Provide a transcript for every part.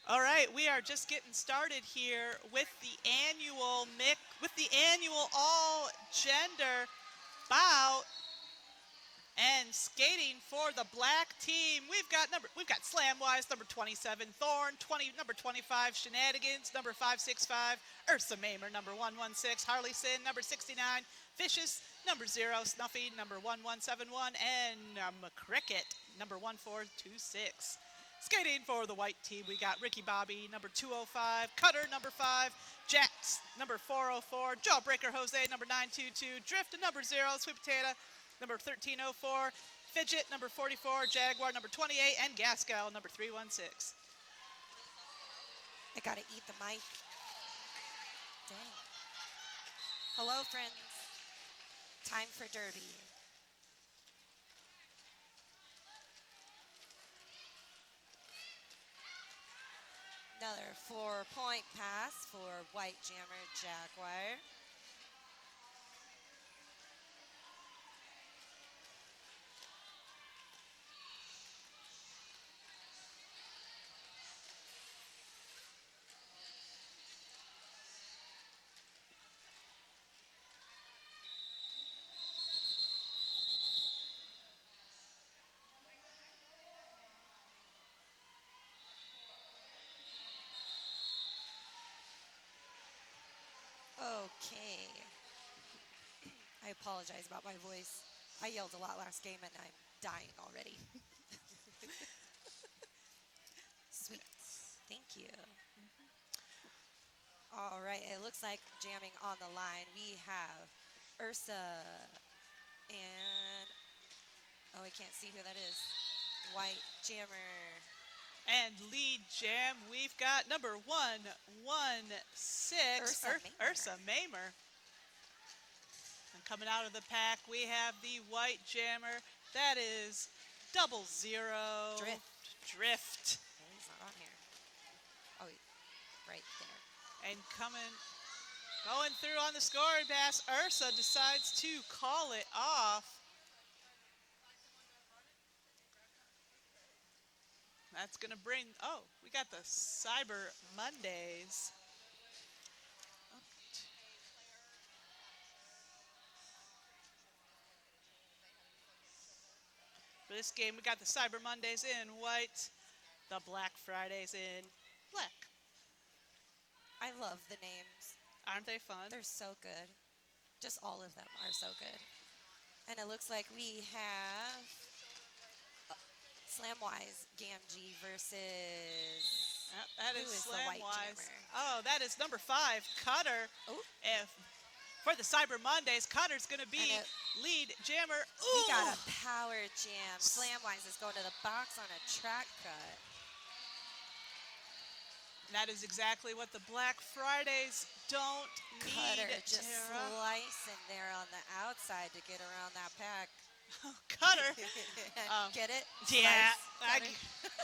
All right, we are just getting started here with the annual all gender bout and skating for the black team. We've got Slamwise number 27, Thorn 20 number 25, Shenanigans number 565, Ursa Mamer number 116, Harley Sin number 69, Vicious number 0, Snuffy number 1171, and McCricket number 1426. Skating for the white team, we got Ricky Bobby, number 205, Cutter, number 5, Jax, number 404, Jawbreaker Jose, number 922, Drift, number 0, Sweet Potato, number 1304, Fidget, number 44, Jaguar, number 28, and Gaskell, number 316. I gotta eat the mic. Dang. Hello, friends. Time for Derby. Another 4-point pass for White Jammer Jaguar. Okay. I apologize about my voice. I yelled a lot last game and I'm dying already. Sweet. Thank you. All right, it looks like jamming on the line. We have Ursa and, oh, I can't see who that is. White Jammer. And lead jam, we've got number 116, Ursa Mamer. And coming out of the pack, we have the white jammer. That is 00. Drift. Oh, he's not on here. Oh, right there. And going through on the scoring pass, Ursa decides to call it off. That's going to bring, we got the Cyber Mondays. For this game, we got the Cyber Mondays in white, the Black Fridays in black. I love the names. Aren't they fun? They're so good. Just all of them are so good. And it looks like we have Slamwise Gamgee versus... that is Slamwise. Oh, that is number 5, Cutter. For the Cyber Mondays, Cutter's going to be lead jammer. Ooh. We got a power jam. Slamwise is going to the box on a track cut. And that is exactly what the Black Fridays don't need. Cutter just slicing there on the outside to get around that pack. Cutter. Get it? Yeah.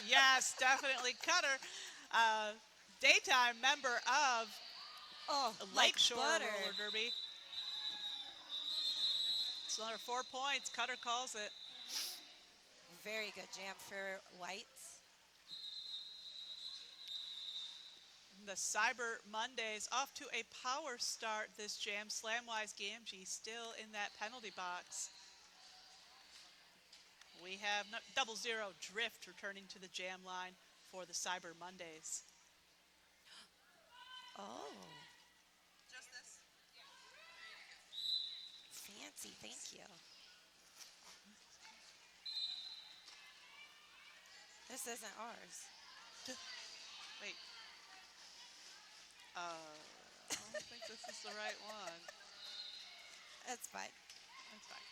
Yes, definitely Cutter. Daytime member of Lakeshore Roller Derby. It's another 4 points. Cutter calls it. Very good jam for White. The Cyber Mondays off to a power start this jam. Slamwise Gamgee still in that penalty box. We have 00 Drift returning to the jam line for the Cyber Mondays. Oh. Just this? Fancy, thank you. This isn't ours. Wait. I don't think this is the right one. That's fine. That's fine.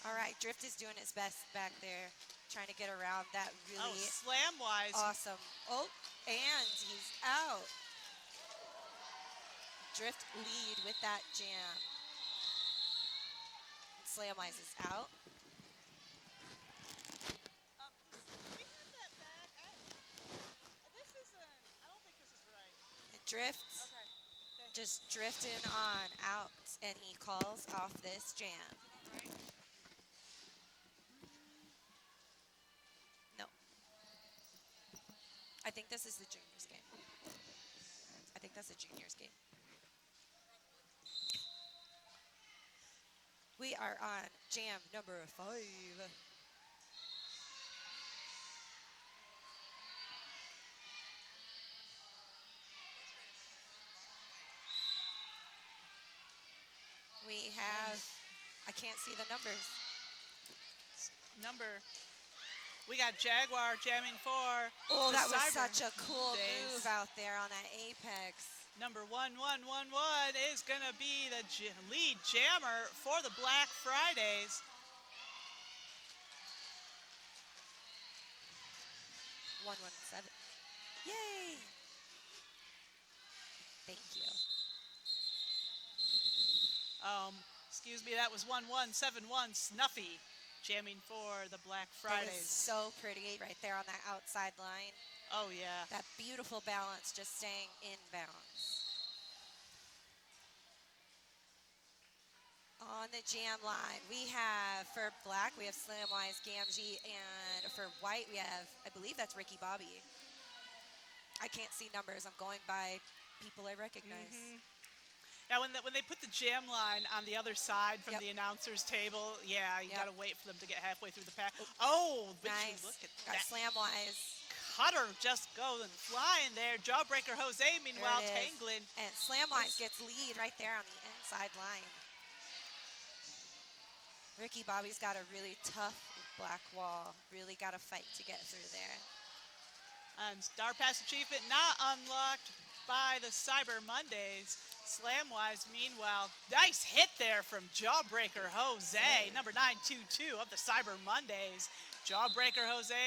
All right, Drift is doing his best back there, trying to get around that really Slamwise. Awesome. Oh, and he's out. Drift lead with that jam. Slamwise is out. We have that back. I don't think this is right. And Drift just drifting on out, and he calls off this jam. Right. No. I I think this is the juniors game. I think that's the juniors game. We are on jam number 5. We have, I can't see the numbers. We got Jaguar jamming for. Oh, the that was Cyber such a cool Days. move out there on that apex. Number 1111 is going to be the lead jammer for the Black Fridays. 117. Yay! Thank you. Excuse me, that was 1171 Snuffy jamming for the Black It was Fridays. so pretty right there on that outside line. Oh, yeah. That beautiful balance, just staying in bounds. On the jam line, we have for black, we have Slamwise Gamgee, and for white, we have, I believe that's Ricky Bobby. I can't see numbers. I'm going by people I recognize. Now, when they put the jam line on the other side from Yep. the announcer's table, yeah, you Yep. got to wait for them to get halfway through the pack. Oh, would Nice. you look at Got that Slamwise. cutter just going flying there. Jawbreaker Jose, meanwhile, There it is. tangling. And Slamwise gets lead right there on the inside line. Ricky Bobby's got a really tough black wall. Really got to fight to get through there. And Star Pass achievement not unlocked by the Cyber Mondays. Slamwise, meanwhile, nice hit there from Jawbreaker Jose, number 922 of the Cyber Mondays. Jawbreaker Jose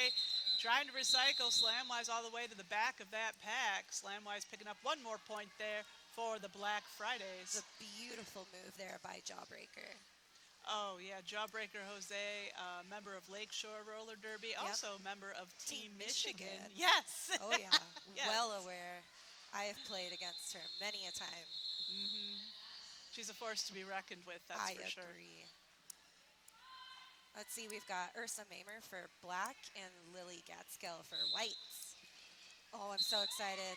trying to recycle Slamwise all the way to the back of that pack. Slamwise picking up one more point there for the Black Fridays. It's a beautiful move there by Jawbreaker. Oh, yeah, Jawbreaker Jose, member of Lakeshore Roller Derby, also member of Team Michigan. Yes. Oh, yeah. Yes. Well aware. I have played against her many a time. She's a force to be reckoned with, that's I for sure. agree. Let's see, we've got Ursa Mamer for black and Lily Gatzkel for whites. Oh, I'm so excited.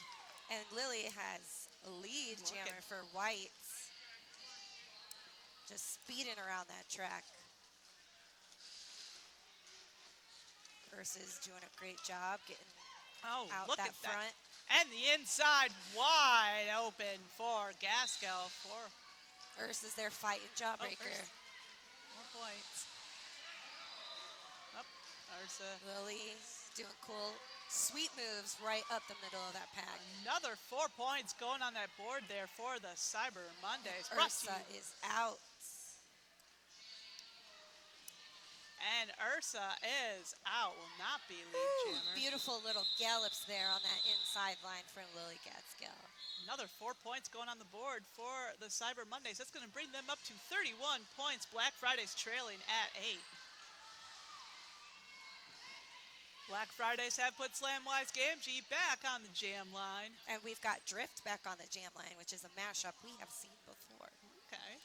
And Lily has a lead Look jammer at- for whites. Just speeding around that track. Ursa's doing a great job getting Oh, out look that at that. front. And the inside wide open for Gaskell for Ursa's there fighting Jawbreaker. Ursa. More points. Up, Ursa. Lily doing cool, sweet moves right up the middle of that pack. Another 4 points going on that board there for the Cyber Mondays. Brought to Ursa you. is out. And Ursa is out. Will not be lead jammer. Beautiful little gallops there on that inside line for Lily Gatzkel. Another 4 points going on the board for the Cyber Mondays. That's going to bring them up to 31 points. Black Fridays trailing at 8. Black Fridays have put Slamwise Gamgee back on the jam line. And we've got Drift back on the jam line, which is a mashup we have seen before. Okay.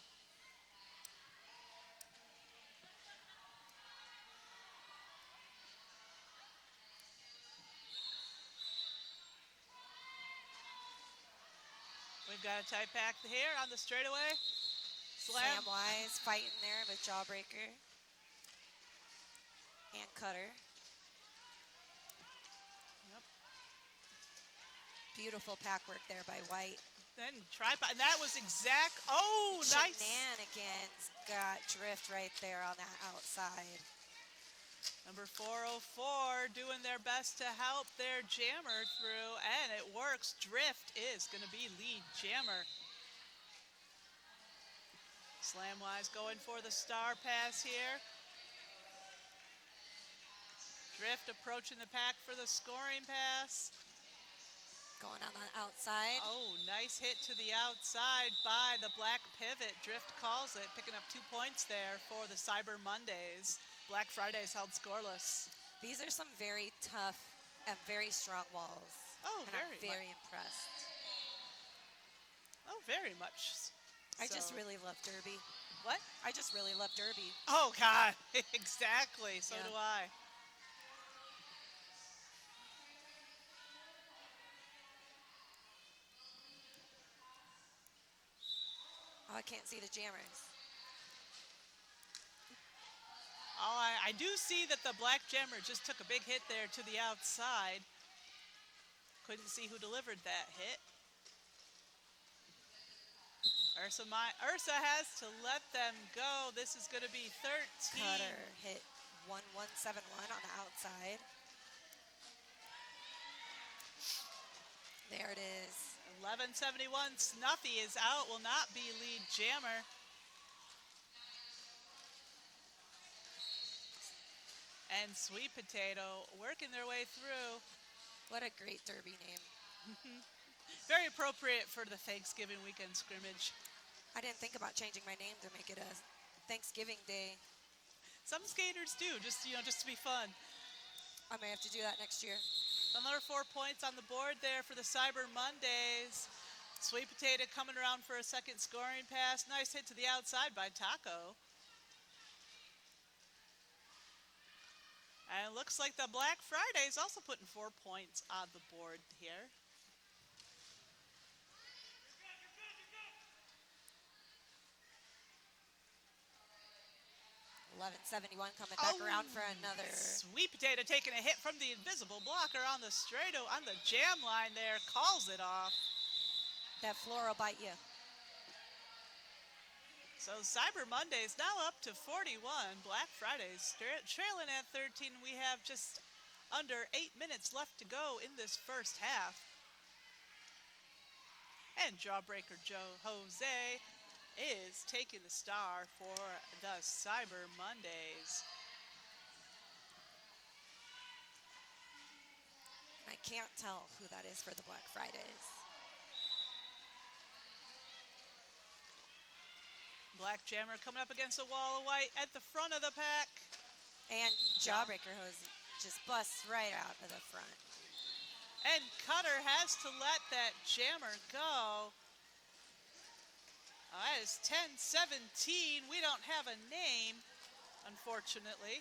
We've got a tight pack here on the straightaway. Slamwise fighting there with Jawbreaker and Cutter. Yep. Beautiful pack work there by White. Then tripod, and that was exact. Oh, nice. Shenanigans got Drift right there on that outside. Number 404 doing their best to help their jammer through, and it works. Drift is going to be lead jammer. Slamwise going for the star pass here. Drift approaching the pack for the scoring pass. Going on the outside. Oh, nice hit to the outside by the black pivot. Drift calls it, picking up 2 points there for the Cyber Mondays. Black Fridays held scoreless. These are some very tough and very strong walls. Oh, and very I'm very impressed. Oh, very much. I just So- really love Derby. What? I just really love Derby. Oh, God. Exactly. So Yeah. do I. I can't see the jammers. Oh, I do see that the black jammer just took a big hit there to the outside. Couldn't see who delivered that hit. Ursa has to let them go. This is going to be 13. Cutter hit 1171 on the outside. There it is. 1171. Snuffy is out. Will not be lead jammer. And Sweet Potato working their way through. What a great derby name. Very appropriate for the Thanksgiving weekend scrimmage. I didn't think about changing my name to make it a Thanksgiving Day. Some skaters do, just to be fun. I may have to do that next year. Another 4 points on the board there for the Cyber Mondays. Sweet Potato coming around for a second scoring pass. Nice hit to the outside by Taco. And it looks like the Black Friday is also putting 4 points on the board here. $11.71 coming back around for another. Sweet Potato taking a hit from the invisible blocker on the on the jam line there. Calls it off. That floor will bite you. So Cyber Mondays now up to 41. Black Fridays trailing at 13. We have just under 8 minutes left to go in this first half. And Jawbreaker Jose is taking the star for the Cyber Mondays. I can't tell who that is for the Black Fridays. Black Jammer coming up against the wall of white at the front of the pack. And Jawbreaker Hose just busts right out of the front. And Cutter has to let that jammer go. That is 10-17. We don't have a name, unfortunately.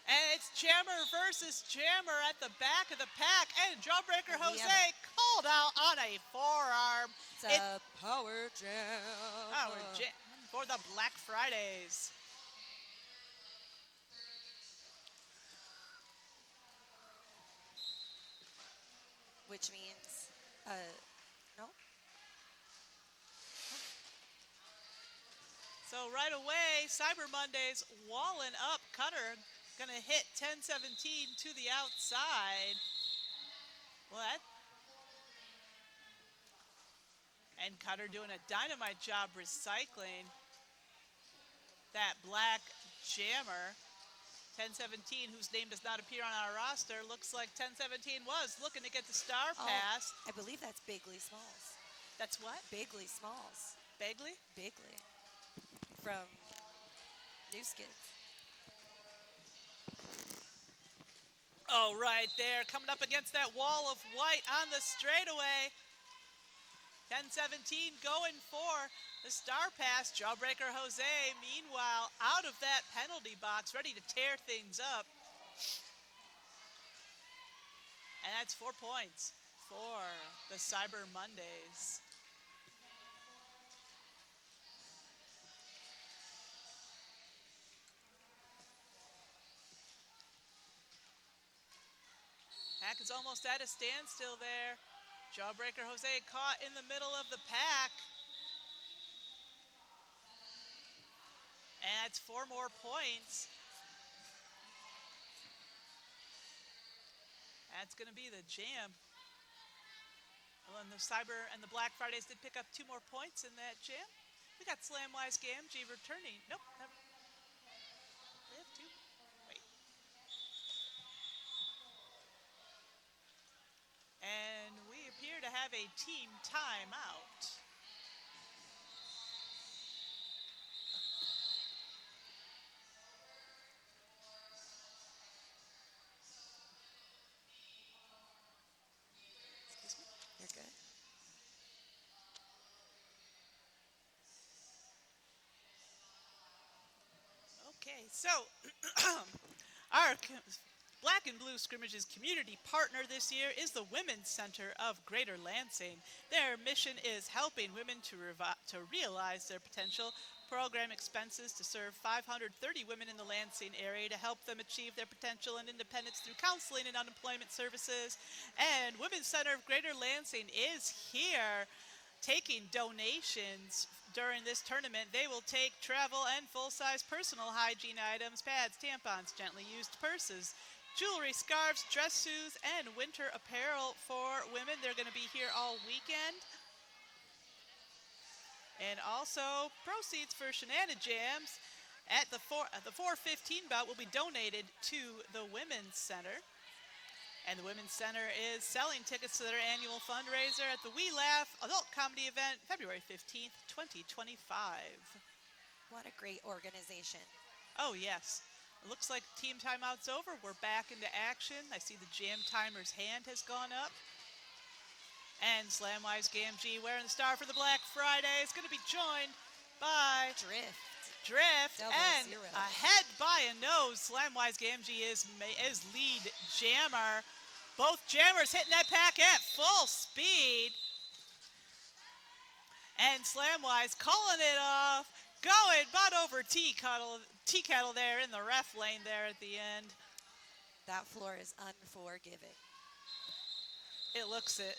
And it's Jammer versus Jammer at the back of the pack. And Jawbreaker Jose called out on a forearm. It's a power jam. Power jam for the Black Fridays. Which means, no? So right away, Cyber Mondays walling up. Cutter gonna hit 10-17 to the outside. What? And Cutter doing a dynamite job recycling that Black Jammer. 10-17, whose name does not appear on our roster. Looks like 10-17 was looking to get the star pass. I believe that's Bigley Smalls. That's what? Bigley Smalls. Begley? Bigley. From New Skids. Oh, right there, coming up against that wall of white on the straightaway. 10-17 going for the star pass. Jawbreaker Jose, meanwhile, out of that penalty box, ready to tear things up. And that's 4 points for the Cyber Mondays. Pack is almost at a standstill there. Jawbreaker Jose caught in the middle of the pack. And that's 4 more points. That's going to be the jam. And the Cyber and the Black Fridays did pick up 2 more points in that jam. We got Slamwise Gamgee returning. Nope, never. We have 2. Wait. And we appear to have a team timeout. Excuse me? You're good. Okay, so our Black and Blue Scrimmage's community partner this year is the Women's Center of Greater Lansing. Their mission is helping women to realize their potential. Program expenses to serve 530 women in the Lansing area to help them achieve their potential and independence through counseling and unemployment services. And Women's Center of Greater Lansing is here taking donations during this tournament. They will take travel and full-size personal hygiene items, pads, tampons, gently used purses, jewelry, scarves, dress shoes, and winter apparel for women. They're going to be here all weekend. And also, proceeds for Shenanigans at the 4:15 bout will be donated to the Women's Center. And the Women's Center is selling tickets to their annual fundraiser at the We Laugh Adult Comedy Event, February 15th, 2025. What a great organization. Oh, yes. It looks like team timeout's over. We're back into action. I see the jam timer's hand has gone up. And Slamwise Gamgee wearing the star for the Black Friday is going to be joined by Drift. Double And zero. ahead by a nose, Slamwise Gamgee is lead jammer. Both jammers hitting that pack at full speed. And Slamwise calling it off, going but over Tea Kettle there in the ref lane there at the end. That floor is unforgiving. It looks it.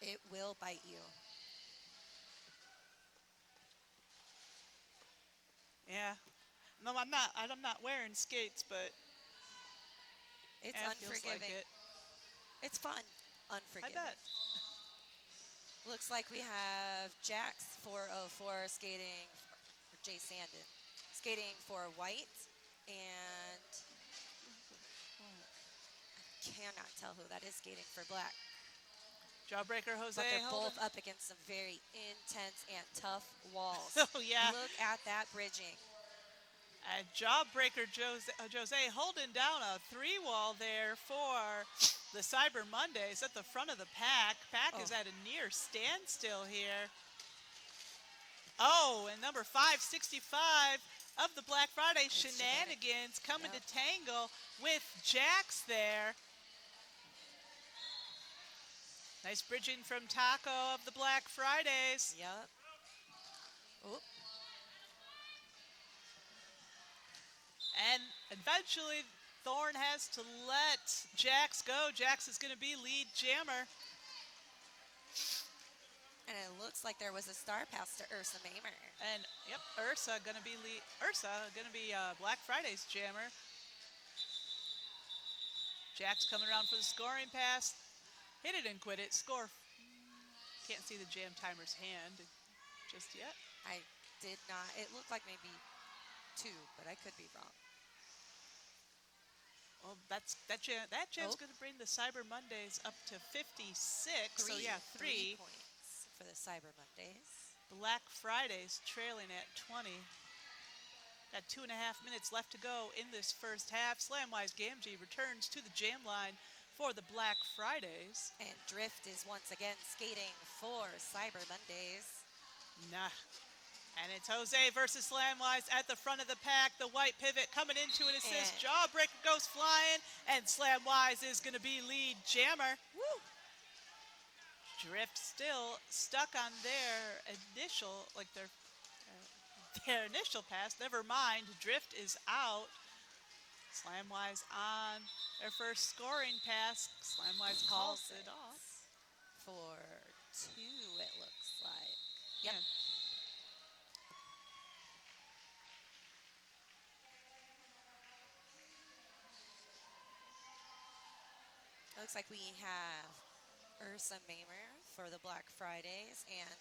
It will bite you. Yeah. No, I'm not wearing skates, but It's yeah, it feels unforgiving. like it. It's fun. I Unforgiving. bet. Looks like we have Jax 404 skating, or Jay Sandin, skating for white, and I cannot tell who that is skating for black. Jawbreaker Jose. But they're holding- both up against some very intense and tough walls. Oh, yeah. Look at that bridging. And Jawbreaker Jose holding down a 3-wall there for the Cyber Mondays at the front of the pack. Pack is at a near standstill here. Oh, and number 565 of the Black Friday Shenanigans coming to tangle with Jax there. Nice bridging from Taco of the Black Fridays. Yep. Oop. And eventually, Thorn has to let Jax go. Jax is going to be lead jammer. And it looks like there was a star pass to Ursa Mamer. And, yep, Ursa going to be Black Friday's jammer. Jax coming around for the scoring pass. Hit it and quit it. Score. Can't see the jam timer's hand just yet. I did not. It looked like maybe 2, but I could be wrong. Well, that jam's going to bring the Cyber Mondays up to 56. So, yeah, 3. points for the Cyber Mondays. Black Fridays trailing at 20. Got 2.5 minutes left to go in this first half. Slamwise Gamgee returns to the jam line for the Black Fridays. And Drift is once again skating for Cyber Mondays. Nah. And it's Jose versus Slamwise at the front of the pack. The white pivot coming into an assist. And Jawbreaker goes flying, and Slamwise is going to be lead jammer. Woo! Drift still stuck on their initial pass. Never mind, Drift is out. Slamwise on their first scoring pass. Slamwise calls it off. For 2, it looks like. Yep. Yeah. Looks like we have Ursa Mamer for the Black Fridays and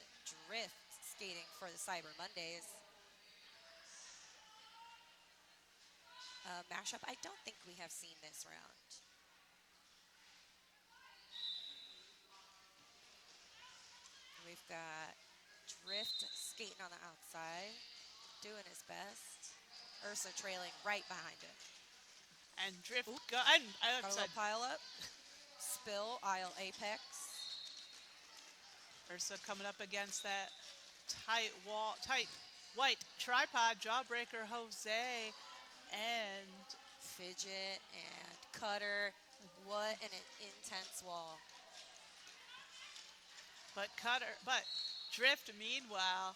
Drift skating for the Cyber Mondays. Mashup, I don't think we have seen this round. We've got Drift skating on the outside, doing his best. Ursa trailing right behind him. And Drift Got a little pile up. Spill, aisle apex. Ursa coming up against that tight white tripod. Jawbreaker Jose and Fidget and Cutter. What an intense wall. But Drift, meanwhile,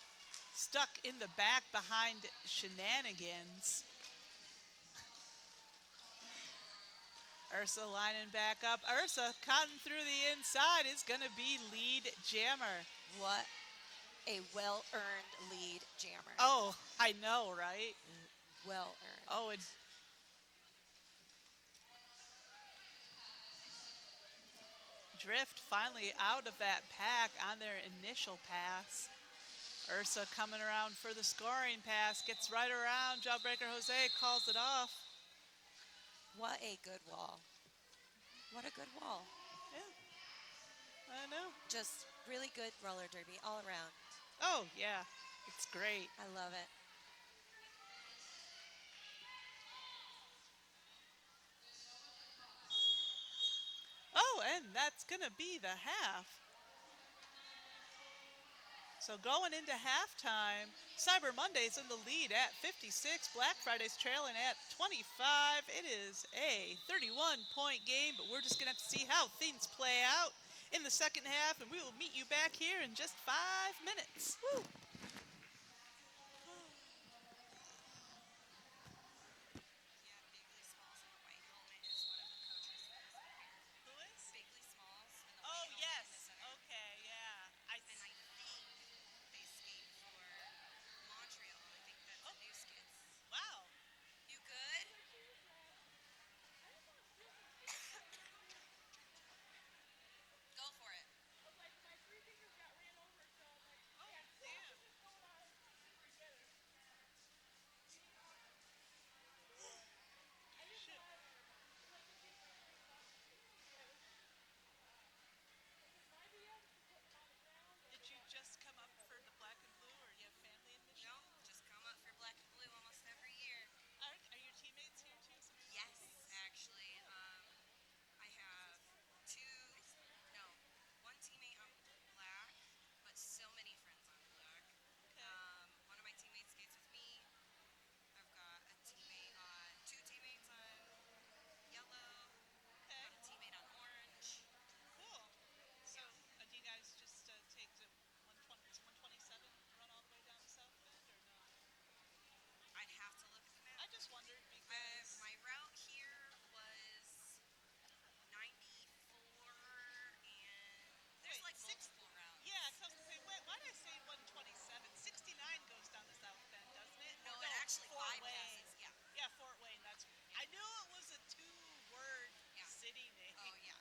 stuck in the back behind Shenanigans. Ursa lining back up. Ursa cutting through the inside is going to be lead jammer. What a well-earned lead jammer. Oh, I know, right? Well earned. Oh, it's Drift finally out of that pack on their initial pass. Ursa coming around for the scoring pass, gets right around. Jawbreaker Jose calls it off. What a good wall. What a good wall. Yeah, I know. Just really good roller derby all around. Oh, yeah, it's great. I love it. Oh, and that's going to be the half. So going into halftime, Cyber Monday's in the lead at 56. Black Friday's trailing at 25. It is a 31-point game, but we're just going to have to see how things play out in the second half, and we will meet you back here in just 5 minutes. Woo! Oh, yes. Okay, yeah. Wow. You good? Go for it. Did you just come up for the black and blue, or you have family in Michigan? No, just come up for black and blue almost every year. Are your teammates here too? Some of your Yes, teammates? actually. I have one teammate on black, but so many friends on black. Okay. One of my teammates skates with me. I've got two teammates on yellow, Okay. got a teammate on orange. Cool. So, do you guys just take the 127 run all the way down to South Bend, or no? I'd have to look at the map. I just wondered because My route here was 94, and there's Wait, like multiple routes. yeah, I was gonna say, why did I say 127? 69 goes down to South Bend, doesn't it? No, Or it actually Fort bypasses. Wayne. Yeah. Yeah, Fort Wayne. That's. I knew it was a two-word Yeah. city name. Oh yeah.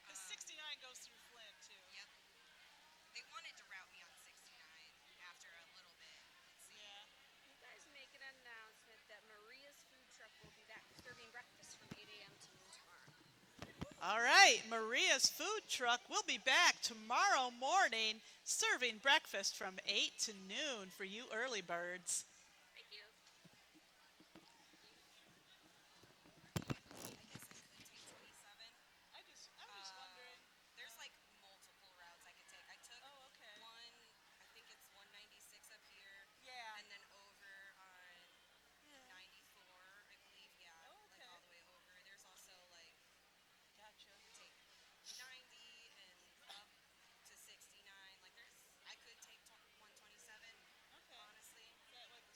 Because 69 goes through Flint too. Yep. They wanted to route me on 69 after a little bit. Yeah. You guys make an announcement that Maria's food truck will be back serving breakfast from 8 a.m. to noon tomorrow. All right, Maria's food truck will be back tomorrow morning serving breakfast from 8 to noon for you early birds. Thank you. I guess I could take 27. I was just wondering. There's like multiple routes I could take. I took Oh, okay. one, I think it's 196 up here, Yeah. and then over on 94, I believe. Yeah, Oh, like okay. all the way over. There's also like Gotcha. take 90 and up to 69. Like I could take 127. Okay. Honestly. Is that like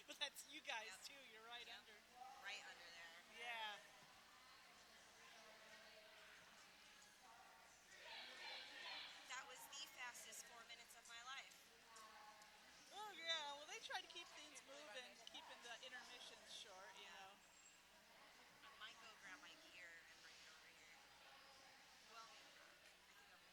But that's you guys Yep. too. You're right Yep. under. Right under there. Yeah. That was the fastest 4 minutes of my life. Oh yeah. Well, they try to keep things moving, keeping the intermissions short. You Yeah. know. I might go grab my gear and bring it over here. Well, maybe not. I think I'm.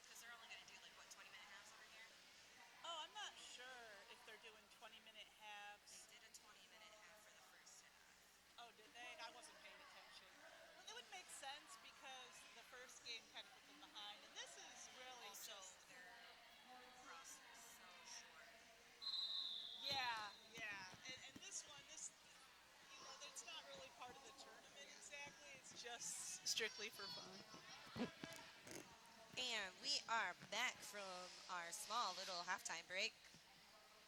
Because they're only going to do like what, 20-minute halves over here? Oh, I'm not sure if they're doing 20-minute They halves. did a 20-minute half for the first half. Oh, did they? I wasn't paying attention. Well, it would make sense because the first game kind of put them behind, and this is really Also, just. their roster's so short. Yeah, yeah. And this one, it's not really part of the tournament exactly. It's just strictly for fun. And we are back from our small little halftime break.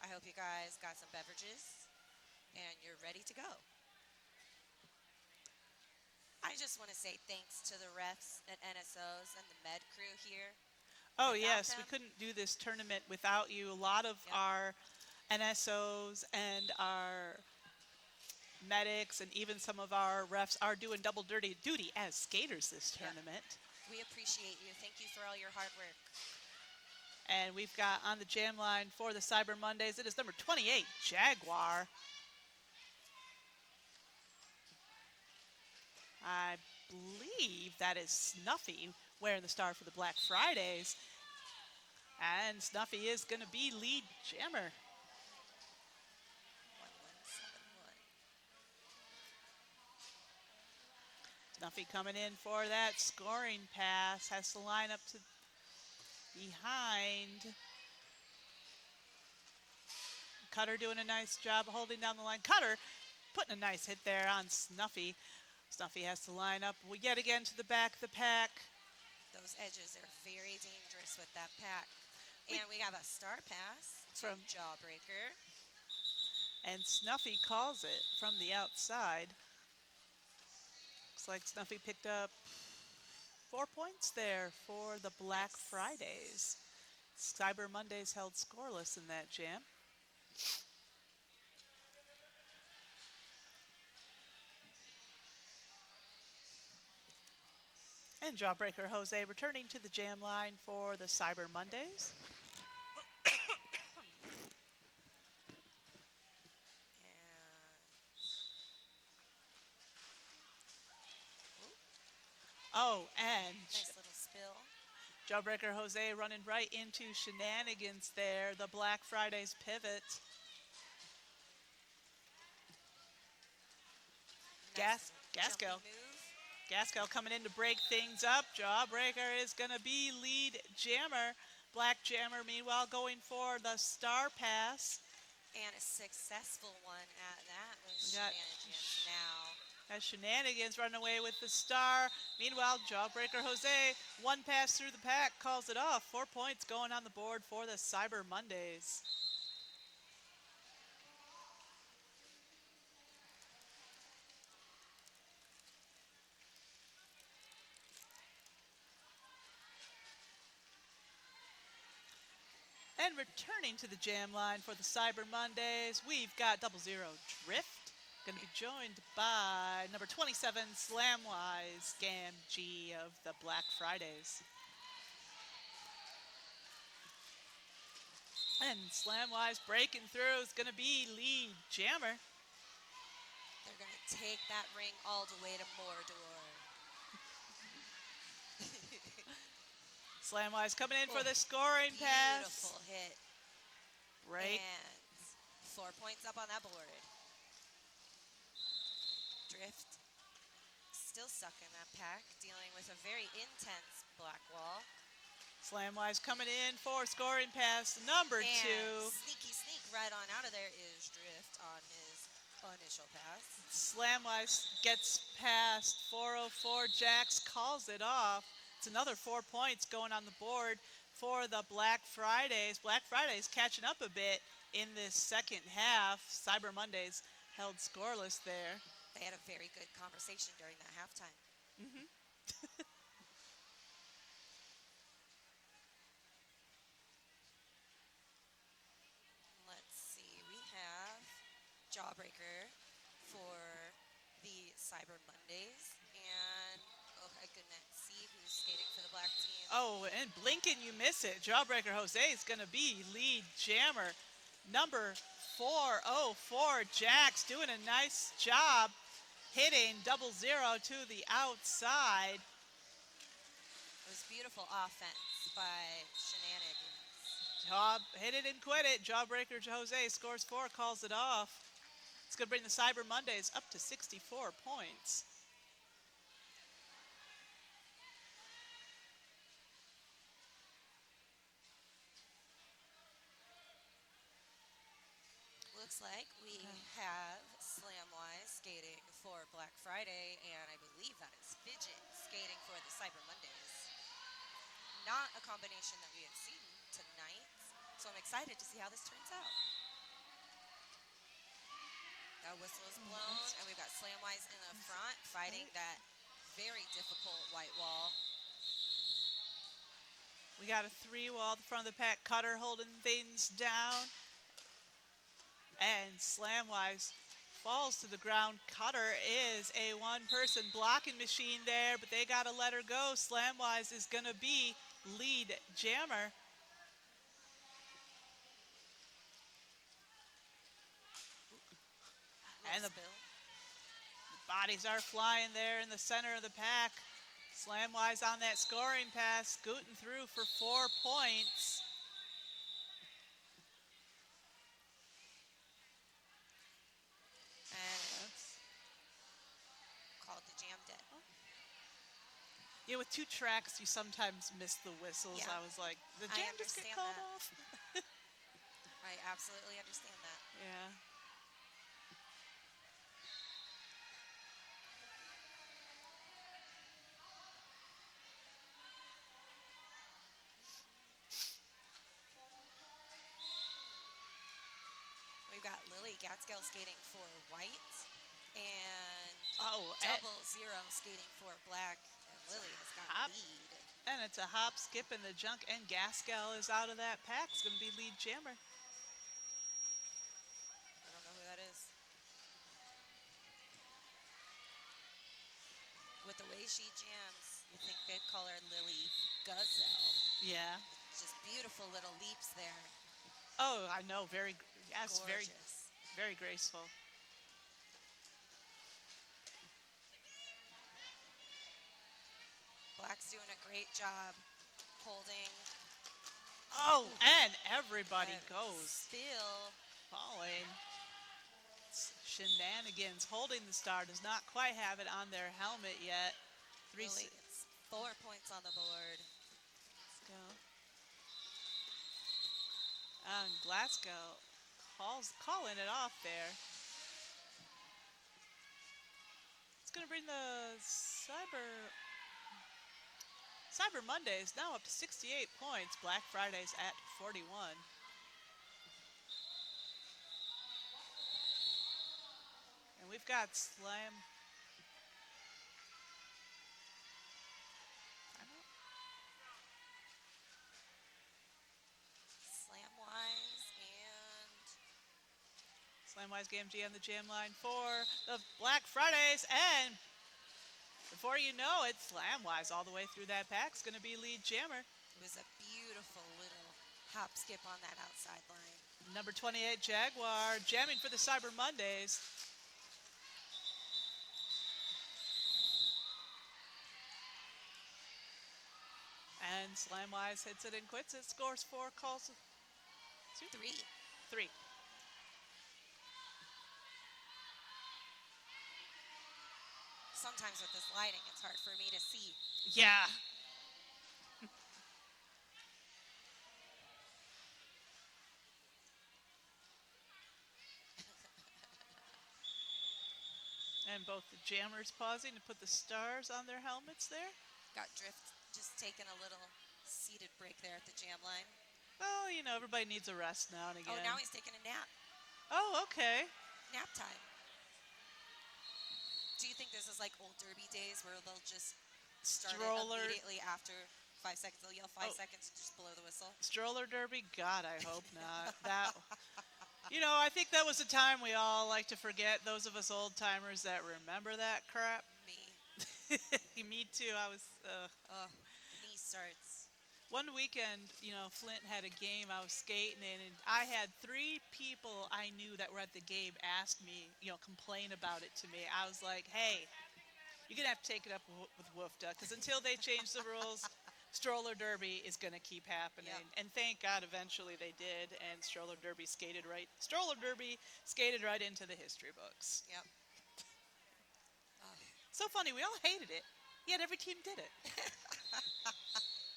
I hope you guys got some beverages and you're ready to go. I just want to say thanks to the refs and NSOs and the med crew here. Oh, Without yes, we them- couldn't do this tournament without you. A lot of Yep. our NSOs and our medics and even some of our refs are doing double dirty duty as skaters this Yeah. tournament. We appreciate you. Thank you for all your hard work. And we've got on the jam line for the Cyber Mondays, it is number 28, Jaguar. I believe that is Snuffy wearing the star for the Black Fridays. And Snuffy is going to be lead jammer. 1171. Snuffy coming in for that scoring pass. Has to line up to behind. Cutter doing a nice job holding down the line. Cutter putting a nice hit there on Snuffy. Snuffy has to line up yet again to the back of the pack. Those edges are very dangerous with that pack. And we have a star pass From- Jawbreaker. And Snuffy calls it from the outside. Looks like Snuffy picked up 4 points there for the Black Nice. Fridays. Cyber Mondays held scoreless in that jam. And Jawbreaker Jose returning to the jam line for the Cyber Mondays. Oh, and Nice little spill. Jawbreaker Jose running right into shenanigans there. The Black Fridays pivot. Nice Gaskell. jumpy move. Gaskell coming in to break things up. Jawbreaker is going to be lead jammer. Black Jammer, meanwhile, going for the star pass. And a successful one at that with We got- shenanigans now. As Shenanigans run away with the star. Meanwhile, Jawbreaker Jose, one pass through the pack, calls it off. 4 points going on the board for the Cyber Mondays. And returning to the jam line for the Cyber Mondays, we've got 00 Drift. Going to be joined by number 27, Slamwise Gamgee of the Black Fridays. And Slamwise breaking through is going to be lead jammer. They're going to take that ring all the way to Mordor. Slamwise coming in for Oh, the scoring pass. Beautiful hit. Break. And 4 points up on that board. Drift still stuck in that pack, dealing with a very intense black wall. Slamwise coming in for scoring pass number And 2. sneak right on out of there is Drift on his initial pass. Slamwise gets past 404. Jax calls it off. It's another 4 points going on the board for the Black Fridays. Black Fridays catching up a bit in this second half. Cyber Mondays held scoreless there. They had a very good conversation during that halftime. Oh, and blink and you miss it. Jawbreaker Jose is going to be lead jammer. Number 404, Jax doing a nice job hitting 0-0 to the outside. It was beautiful offense by Shenanigans. Job hit it and quit it. Jawbreaker Jose scores 4, calls it off. It's going to bring the Cyber Mondays up to 64 points. Looks like we have Slamwise skating for Black Friday, and I believe that is Fidget skating for the Cyber Mondays. Not a combination that we have seen tonight, so I'm excited to see how this turns out. That whistle is blown, and we've got Slamwise in the front fighting that very difficult white wall. We got a 3-wall at the front of the pack. Cutter holding things down. And Slamwise falls to the ground. Cutter is a one-person blocking machine there, but they got to let her go. Slamwise is going to be lead jammer. And the bodies are flying there in the center of the pack. Slamwise on that scoring pass, scooting through for 4 points. Called the jam dead. Yeah, with 2 tracks, you sometimes miss the whistles. Yeah. I was like, the I jam just get understand called that. off? I absolutely understand that. Yeah. We've got Lily Gatsgill skating for white, and Oh, 0-0 skating for black, and Lily has got Hop. lead. and it's a hop, skip, and the junk, and Gaskell is out of that pack. It's going to be lead jammer. I don't know who that is. With the way she jams, you think they'd call her Lily Gazelle. Yeah. Just beautiful little leaps there. Oh, I know. Yes, Gorgeous. very graceful. Black's doing a great job holding. Oh, and everybody and goes Still. falling. Shenanigans holding the star, does not quite have it on their helmet yet. Lily gets 4 points on the board. Let's go. And Glasgow calling it off there. It's going to bring the Cyber Mondays now up to 68 points. Black Fridays at 41. And we've got Slamwise GMG on the jam line for the Black Fridays. And before you know it, Slamwise all the way through that pack is going to be lead jammer. It was a beautiful little hop skip on that outside line. Number 28, Jaguar, jamming for the Cyber Mondays. And Slamwise hits it and quits it, scores 4, calls 3. 3. Sometimes with this lighting, it's hard for me to see. Yeah. And both the jammers pausing to put the stars on their helmets there. Got Drift just taking a little seated break there at the jam line. Well, you know, everybody needs a rest now and again. Oh, now he's taking a nap. Oh, okay. Nap time. Do you think this is like old derby days where they'll just start it Stroller. immediately after 5 seconds? They'll yell 5 Oh. seconds and just blow the whistle. Stroller derby? God, I hope not. You know, I think that was a time we all like to forget, those of us old timers that remember that crap. Me. Me too. I was, Knee starts. One weekend, Flint had a game I was skating in, and I had 3 people I knew that were at the game ask me, complain about it to me. I was like, hey, you're going to have to take it up with WUFTA because until they change the rules, Stroller Derby is going to keep happening. Yep. And thank God eventually they did, and Stroller Derby skated right into the history books. Yep. Oh, So funny, we all hated it, yet every team did it.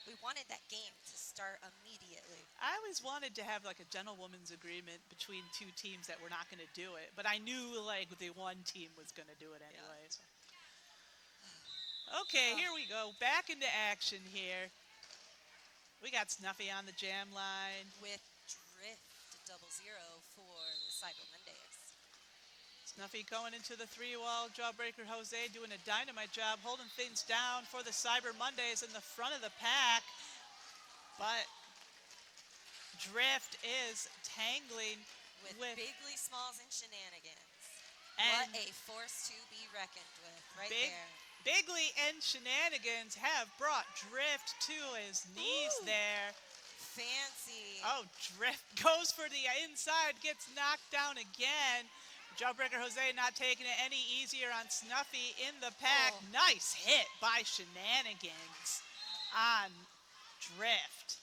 we wanted that game to start immediately. I always wanted to have like a gentlewoman's agreement between 2 teams that were not going to do it, but I knew like the one team was going to do it anyway. So. Okay, here we go. Back into action here. We got Snuffy on the jam line. With Drift 0-0 for the Cyber Mondays. Snuffy going into the 3-wall. Jawbreaker Jose doing a dynamite job, holding things down for the Cyber Mondays in the front of the pack. But Drift is tangling With Bigly Smalls and Shenanigans. And what a force to be reckoned with right Big- there. Bigley and Shenanigans have brought Drift to his knees Ooh. there. Fancy. Oh, Drift goes for the inside, gets knocked down again. Jawbreaker Jose not taking it any easier on Snuffy in the pack. Oh. Nice hit by Shenanigans on Drift.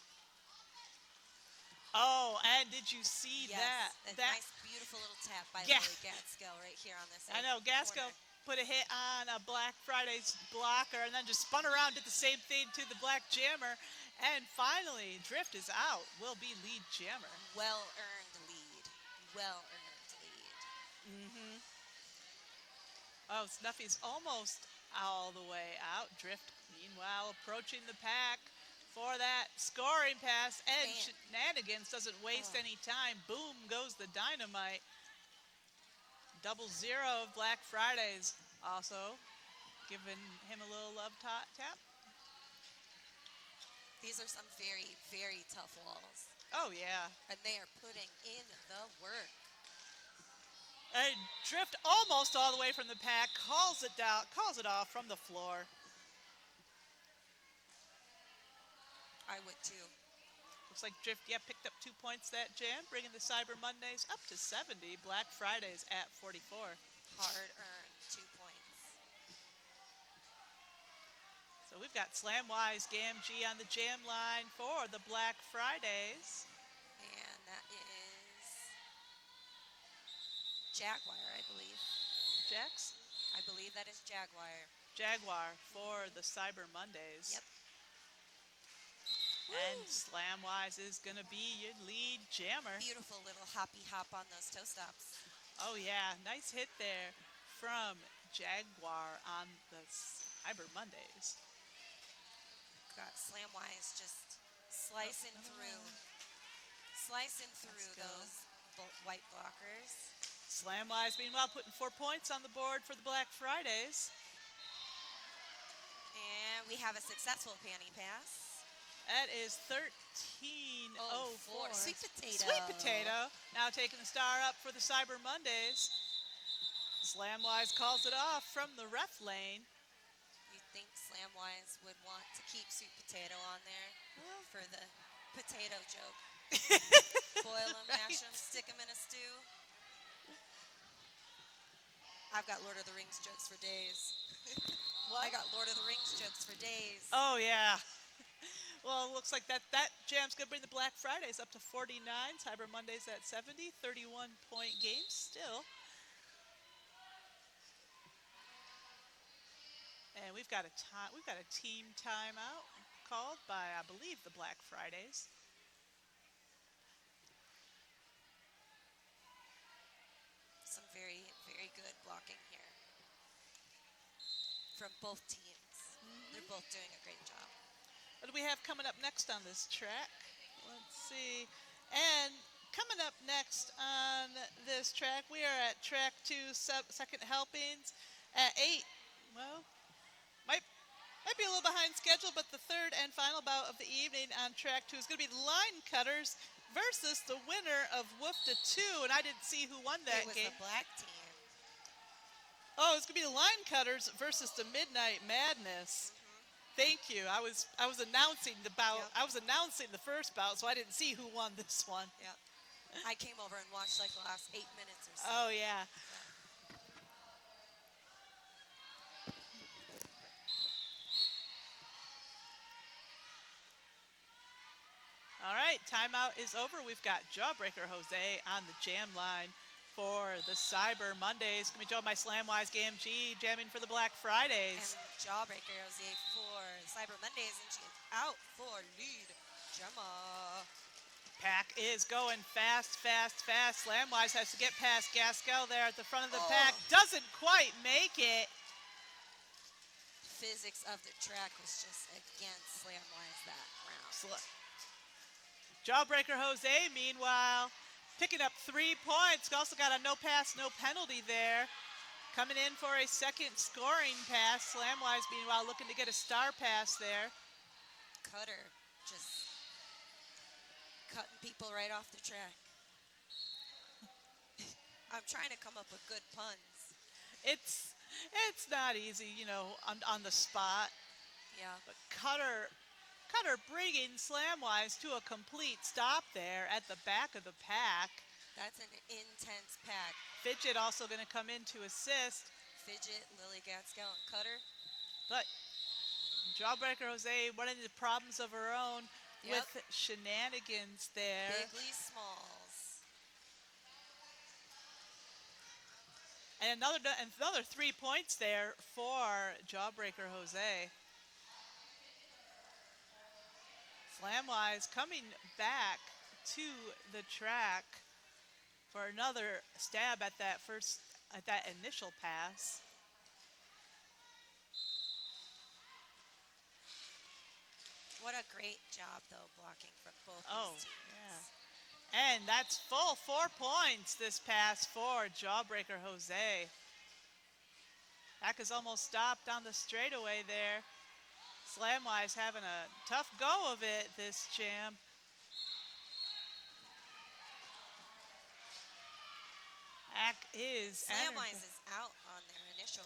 Oh, and did you see Yes, that? a nice, beautiful little tap by Yeah. Lily Gaskell right here on this I know, Gaskell put a hit on a Black Friday's blocker and then just spun around, did the same thing to the Black Jammer. And finally, Drift is out. Will be lead jammer. Well-earned lead. Well-earned lead. Oh, Snuffy's almost all the way out. Drift, meanwhile, approaching the pack for that scoring pass. And Man. Shenanigans doesn't waste Oh. any time. Boom goes the dynamite. 0-0 of Black Fridays. Also giving him a little love tap. These are some very, very tough walls. Oh, yeah. And they are putting in the work. And Drift almost all the way from the pack. Calls it down, calls it off from the floor. I would too. Looks like Drift, picked up 2 points that jam, bringing the Cyber Mondays up to 70. Black Fridays at 44. Hard-earned 2 points. So we've got Slamwise Gamgee on the jam line for the Black Fridays. And that is Jaguar, I believe. Jax? I believe that is Jaguar. Jaguar for the Cyber Mondays. Yep. And Woo. Slamwise is going to be your lead jammer. Beautiful little hoppy hop on those toe stops. Oh, yeah. Nice hit there from Jaguar on the Cyber Mondays. Got Slamwise just slicing through Let's go. those white blockers. Slamwise, meanwhile, putting 4 points on the board for the Black Fridays. And we have a successful panty pass. That is 13-04. Sweet potato. Sweet Potato now taking the star up for the Cyber Mondays. Slamwise calls it off from the ref lane. You think Slamwise would want to keep Sweet Potato on there for the potato joke? Boil them, mash them, stick them in a stew. I've got Lord of the Rings jokes for days. I got Lord of the Rings jokes for days. Oh, yeah. Well, it looks like that jam's going to bring the Black Fridays up to 49. Cyber Mondays at 70. 31-point game still. And we've got a team timeout called by, I believe, the Black Fridays. Some very, very good blocking here from both teams. They're both doing a great job. What do we have coming up next on this track? Let's see. And coming up next on this track, we are at track 2, second helpings at 8. Well, might be a little behind schedule, but the third and final bout of the evening on track 2 is going to be the Line Cutters versus the winner of WUFTA 2, and I didn't see who won that It was game. the black team. Oh, it's going to be the Line Cutters versus the Midnight Madness. Thank you. I was announcing the bout. Yep. I was announcing the first bout, so I didn't see who won this one. Yeah. I came over and watched like the last 8 minutes or so. Oh yeah. All right, timeout is over. We've got Jawbreaker Jose on the jam line for the Cyber Mondays. Going to be joined by Slamwise GMG jamming for the Black Fridays. And Jawbreaker Jose for Cyber Mondays, and she's out for lead. Gemma. Pack is going fast, fast, fast. Slamwise has to get past Gaskell there at the front of the pack. Doesn't quite make it. Physics of the track was just against Slamwise that round. Jawbreaker Jose, meanwhile, picking up 3 points. Also got a no pass, no penalty there. Coming in for a second scoring pass. Slamwise, meanwhile, looking to get a star pass there. Cutter just cutting people right off the track. I'm trying to come up with good puns. It's not easy, on the spot. Yeah. But Cutter bringing Slamwise to a complete stop there at the back of the pack. That's an intense pack. Fidget also going to come in to assist. Fidget, Lily Gaskell, and Cutter. But Jawbreaker Jose running into problems of her own with shenanigans there. Bigly Smalls. And another 3 points there for Jawbreaker Jose. Slamwise coming back to the track for another stab at that initial pass. What a great job, though, blocking from both these teams. Yeah. And that's full 4 points this pass for Jawbreaker Jose. Pack is almost stopped on the straightaway there. Slamwise having a tough go of it this jam. Pack is Slamwise is out on their initial.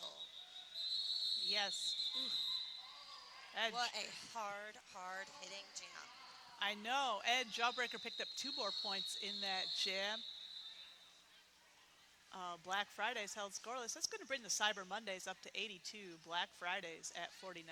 Yes. What a hard hitting jam. I know. Ed Jawbreaker picked up 2 more points in that jam. Black Fridays held scoreless. That's going to bring the Cyber Mondays up to 82. Black Fridays at 49.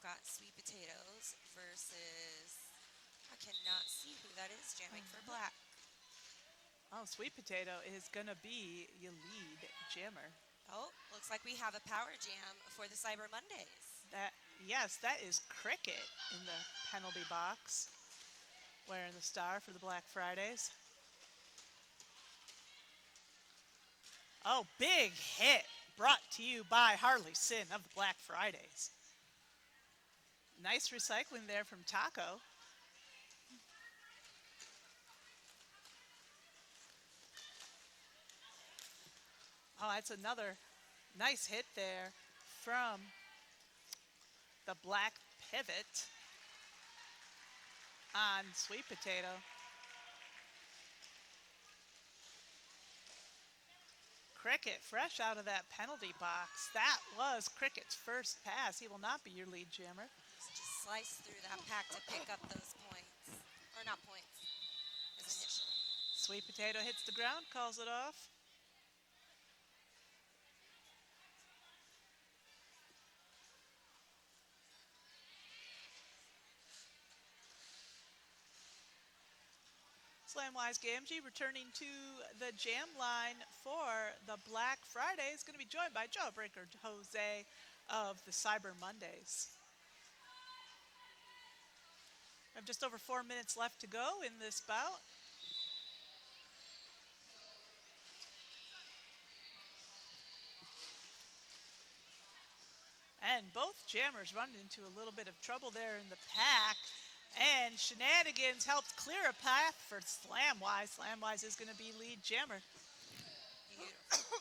Got Sweet Potatoes versus, I cannot see who that is jamming for Black. Oh, Sweet Potato is going to be your lead jammer. Oh, looks like we have a power jam for the Cyber Mondays. Yes, that is Cricket in the penalty box, wearing the star for the Black Fridays. Oh, big hit brought to you by Harley Sin of the Black Fridays. Nice recycling there from Taco. Oh, that's another nice hit there from the Black Pivot on Sweet Potato. Cricket fresh out of that penalty box. That was Cricket's first pass. He will not be your lead jammer. Just slice through that pack to pick up those points. Or not points, his initial. Sweet Potato hits the ground, calls it off. Slamwise GMG returning to the jam line for the Black Fridays. Going to be joined by Jawbreaker Jose of the Cyber Mondays. We have just over 4 minutes left to go in this bout. And both jammers run into a little bit of trouble there in the pack. And Shenanigans helped clear a path for Slamwise. Slamwise is going to be lead jammer. Beautiful.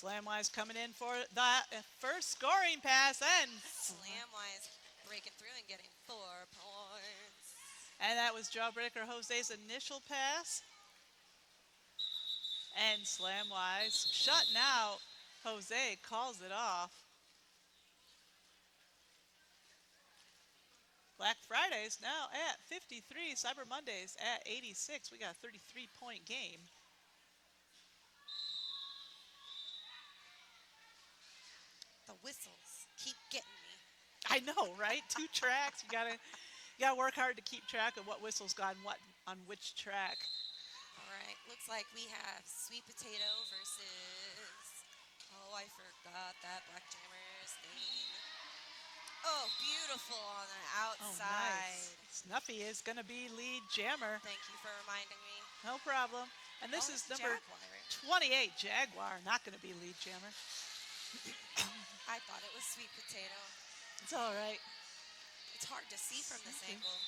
Slamwise coming in for the first scoring pass, Slamwise breaking through and getting 4 points. and that was Jawbreaker Jose's initial pass. And Slamwise shutting out. Jose calls it off. Black Fridays now at 53, Cyber Mondays at 86. We got a 33-point game. The whistles keep getting me. I know, right? 2 tracks. You gotta work hard to keep track of what whistle's got on which track. All right, looks like we have Sweet Potato versus. Oh, I forgot that Black Jammer's name. Oh, beautiful on the outside. Nice. Snuffy is gonna be lead jammer. Thank you for reminding me. No problem. And this is It's number Jaguar. 28, Jaguar. Not gonna be lead jammer. I thought it was Sweet Potato. It's all right. It's hard to see from this angle.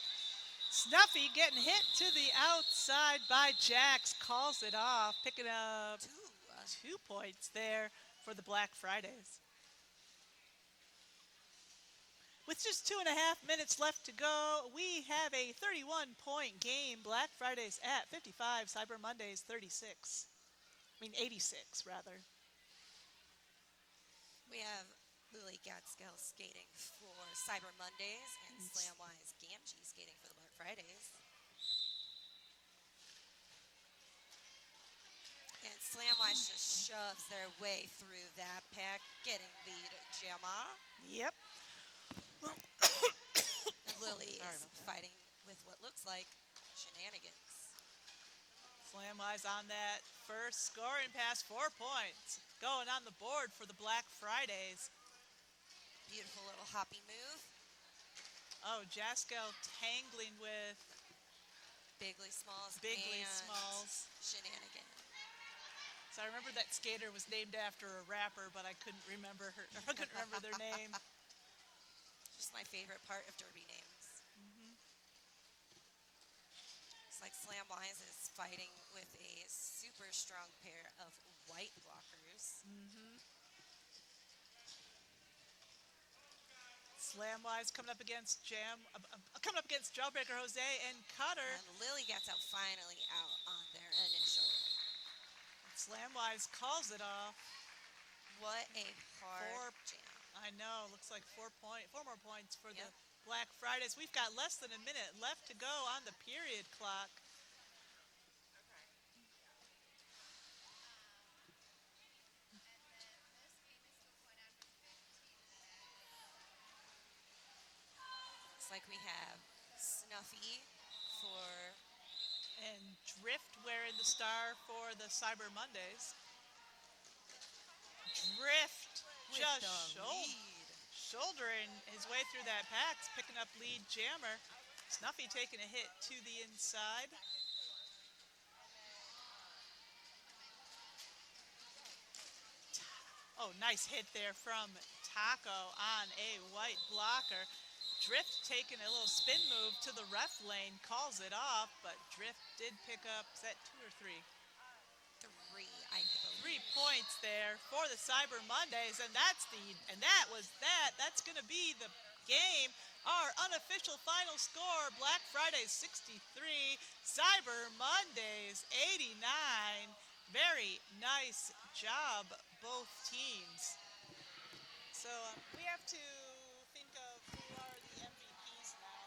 Snuffy getting hit to the outside by Jax. Calls it off. Picking up 2 points there for the Black Fridays. With just 2.5 minutes left to go, we have a 31-point game. Black Fridays at 55, Cyber Mondays 36. 86, rather. We have Lily Gatsgell skating for Cyber Mondays and Slamwise Gamgee skating for the Black Fridays. And Slamwise just shoves their way through that pack, getting lead jammer. Yep. And Lily is fighting with what looks like shenanigans. Slamwise on that first scoring pass, 4 points. Going on the board for the Black Fridays. Beautiful little hoppy move. Oh, Jaskell tangling with Bigly Smalls Bigly and Smalls. Shenanigan. So I remember that skater was named after a rapper, but I couldn't remember I couldn't remember their name. Just my favorite part of derby names. It's like Slamwise is fighting with a super strong pair of white blockers. Slamwise coming up against Jawbreaker Jose and Cutter. And Lily gets out finally out on their initial. Slamwise calls it off. What a hard 4 jam. I know. Looks like 4 more points for the Yep. Black Fridays. We've got less than a minute left to go on the period clock. Looks like we have Snuffy for And Drift wearing the star for the Cyber Mondays. Drift just shouldering his way through that pack, picking up lead jammer. Snuffy taking a hit to the inside. Oh, nice hit there from Taco on a white blocker. Drift taking a little spin move to the ref lane, calls it off, but Drift did pick up, is that 2 or 3? 3, I believe. 3 points there for the Cyber Mondays, and that's that's going to be the game. Our unofficial final score: Black Fridays 63, Cyber Mondays 89. Very nice job, both teams. So we have to think of who are the MVPs now.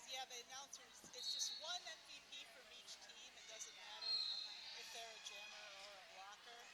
Yeah, the announcers, it's just one MVP from each team. It doesn't matter if they're a jammer or a blocker.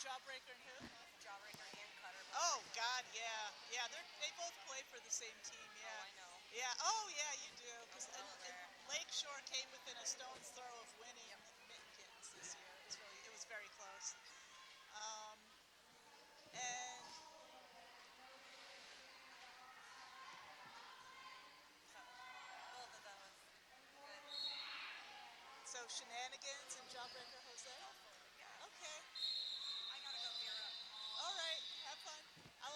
Jawbreaker and who? Jawbreaker and Cutter. Oh God, yeah, yeah. They both play for the same team. Yeah. Oh, I know. Yeah. Oh yeah, you do. Because I know there. Lakeshore came within a stone's throw of winning Mittens this year. It was very close. And Both of those. Good. so Shenanigans and Jawbreaker Jose. Okay.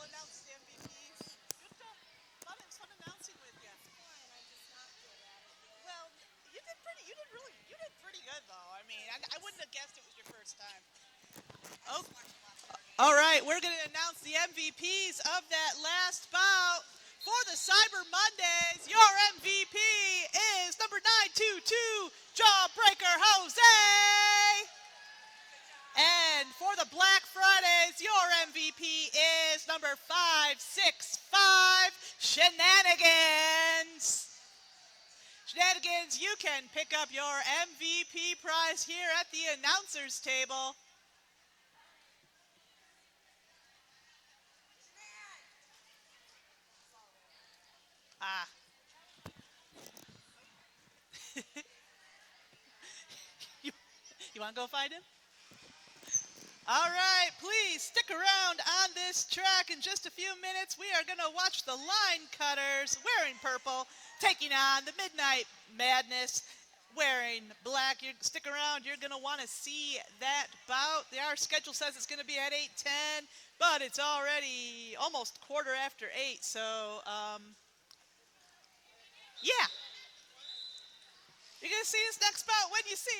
announce the MVPs. Good job. Fun, it was fun announcing with you. Well, you did pretty good though. I mean, I wouldn't have guessed it was your first time. Oh, all right, we're going to announce the MVPs of that last bout. For the Cyber Mondays, your MVP is number 922, Jawbreaker Jose. And for the Black Fridays, your MVP is number 565, Shenanigans. Shenanigans, you can pick up your MVP prize here at the announcer's table. Ah. you want to go find him? All right, please stick around on this track. In just a few minutes, we are going to watch the Line Cutters wearing purple taking on the Midnight Madness wearing black. Stick around. You're going to want to see that bout. Our schedule says it's going to be at 8:10, but it's already almost 8:15. So, yeah. You're going to see this next bout when you see